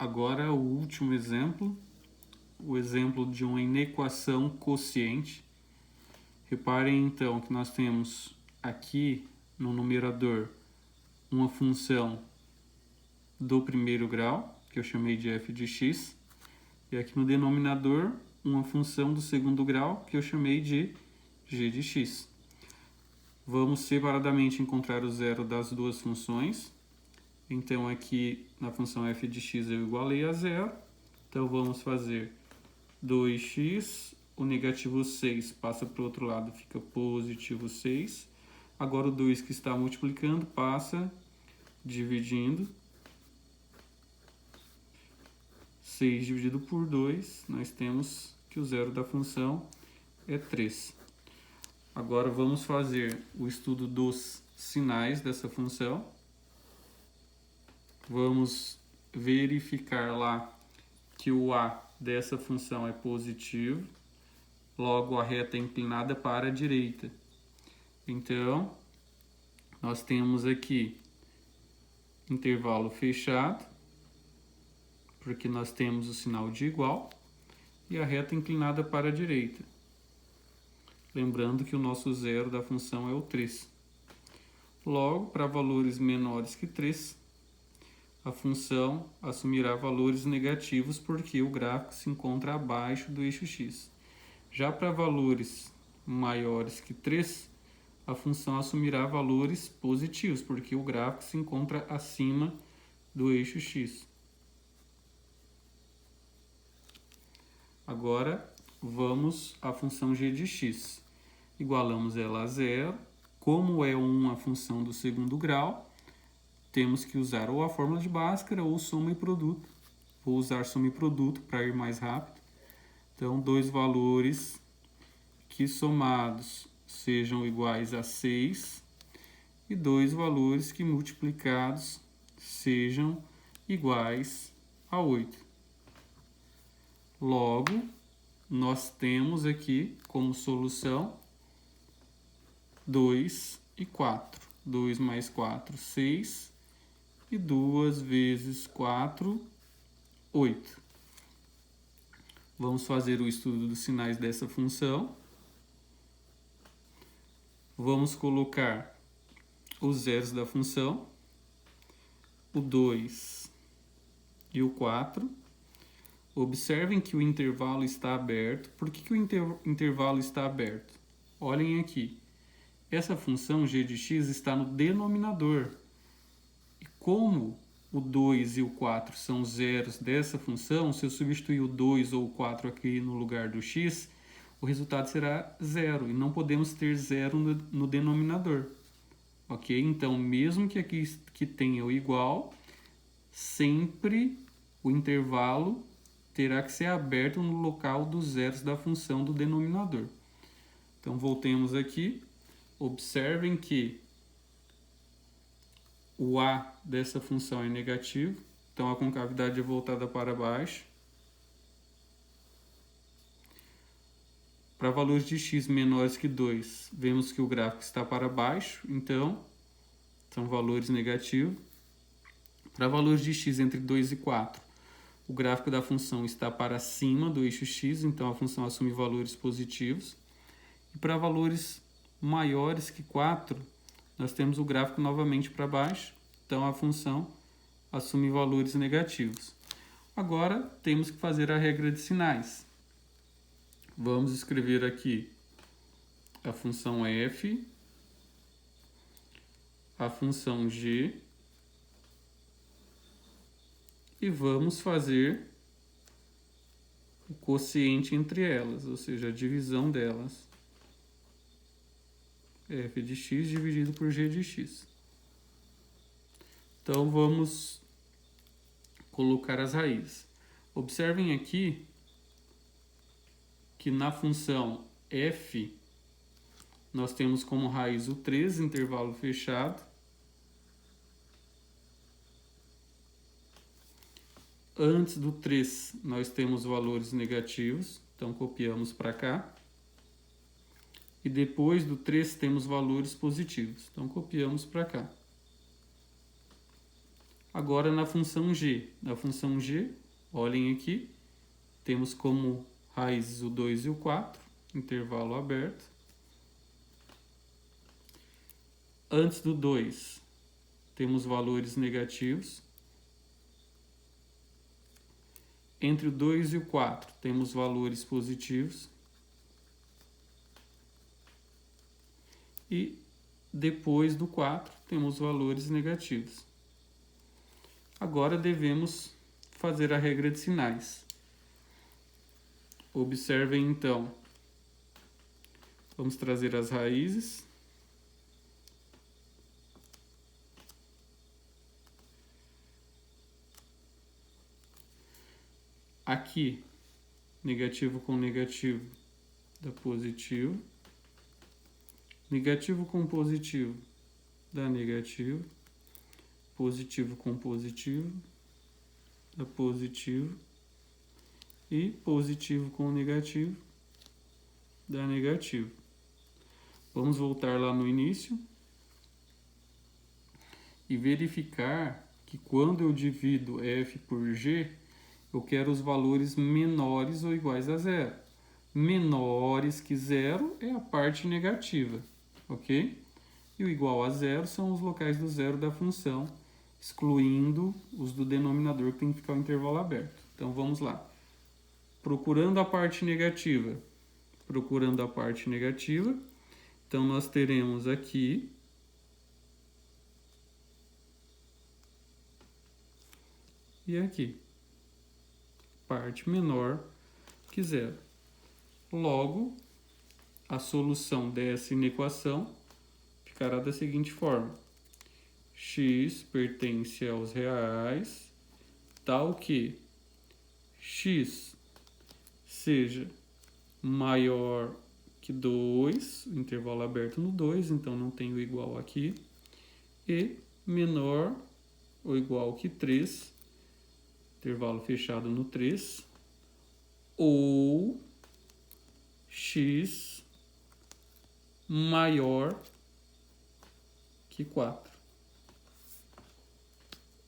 Agora o último exemplo, o exemplo de uma inequação quociente. Reparem então que nós temos aqui no numerador uma função do primeiro grau, que eu chamei de f de x, e aqui no denominador uma função do segundo grau, que eu chamei de g de x. Vamos separadamente encontrar o zero das duas funções. Então aqui na função f de x eu igualei a zero. Então vamos fazer 2x, o negativo 6 passa para o outro lado, fica positivo 6. Agora o 2 que está multiplicando passa dividindo. 6 dividido por 2, nós temos que o zero da função é 3. Agora vamos fazer o estudo dos sinais dessa função. Vamos verificar lá que o a dessa função é positivo, logo a reta é inclinada para a direita. Então, nós temos aqui intervalo fechado, porque nós temos o sinal de igual, e a reta inclinada para a direita. Lembrando que o nosso zero da função é o 3. Logo, para valores menores que 3, a função assumirá valores negativos porque o gráfico se encontra abaixo do eixo x. Já para valores maiores que 3, a função assumirá valores positivos porque o gráfico se encontra acima do eixo x. Agora, vamos à função g de x. Igualamos ela a zero. Como é uma função do segundo grau, temos que usar ou a fórmula de Bhaskara ou soma e produto. Vou usar soma e produto para ir mais rápido. Então, dois valores que somados sejam iguais a 6 e dois valores que multiplicados sejam iguais a 8. Logo, nós temos aqui como solução 2 e 4. 2 mais 4, 6. E 2 vezes 4, 8. Vamos fazer o estudo dos sinais dessa função. Vamos colocar os zeros da função, o 2 e o 4. Observem que o intervalo está aberto. Por que o intervalo está aberto? Olhem aqui. Essa função g de x está no denominador. E como o 2 e o 4 são zeros dessa função, se eu substituir o 2 ou o 4 aqui no lugar do x, o resultado será zero. E não podemos ter zero no denominador. Ok? Então, mesmo que aqui que tenha o igual, sempre o intervalo terá que ser aberto no local dos zeros da função do denominador. Então, voltemos aqui. Observem que o a dessa função é negativo, então a concavidade é voltada para baixo. Para valores de x menores que 2, vemos que o gráfico está para baixo, então são valores negativos. Para valores de x entre 2 e 4, o gráfico da função está para cima do eixo x, então a função assume valores positivos. E para valores maiores que 4, nós temos o gráfico novamente para baixo, então a função assume valores negativos. Agora, temos que fazer a regra de sinais. Vamos escrever aqui a função f, a função g, e vamos fazer o quociente entre elas, ou seja, a divisão delas. F de x dividido por g de x. Então, vamos colocar as raízes. Observem aqui que na função f, nós temos como raiz o 3, intervalo fechado. Antes do 3, nós temos valores negativos, então copiamos para cá. E depois do 3 temos valores positivos, então copiamos para cá. Agora na função g. Na função g, olhem aqui, temos como raízes o 2 e o 4, intervalo aberto. Antes do 2, temos valores negativos. Entre o 2 e o 4, temos valores positivos. E depois do 4, temos valores negativos. Agora devemos fazer a regra de sinais. Observem então. Vamos trazer as raízes. Aqui, negativo com negativo dá positivo. Negativo com positivo dá negativo. Positivo com positivo dá positivo. E positivo com negativo dá negativo. Vamos voltar lá no início e verificar que quando eu divido f por g, eu quero os valores menores ou iguais a zero. Menores que zero é a parte negativa, ok? E o igual a zero são os locais do zero da função, excluindo os do denominador, que tem que ficar o intervalo aberto. Então vamos lá. Procurando a parte negativa. Procurando a parte negativa. Então nós teremos aqui e aqui. Parte menor que zero. Logo, a solução dessa inequação ficará da seguinte forma. X pertence aos reais, tal que x seja maior que 2, intervalo aberto no 2, então não tem o igual aqui, e menor ou igual que 3, intervalo fechado no 3, ou x maior que 4.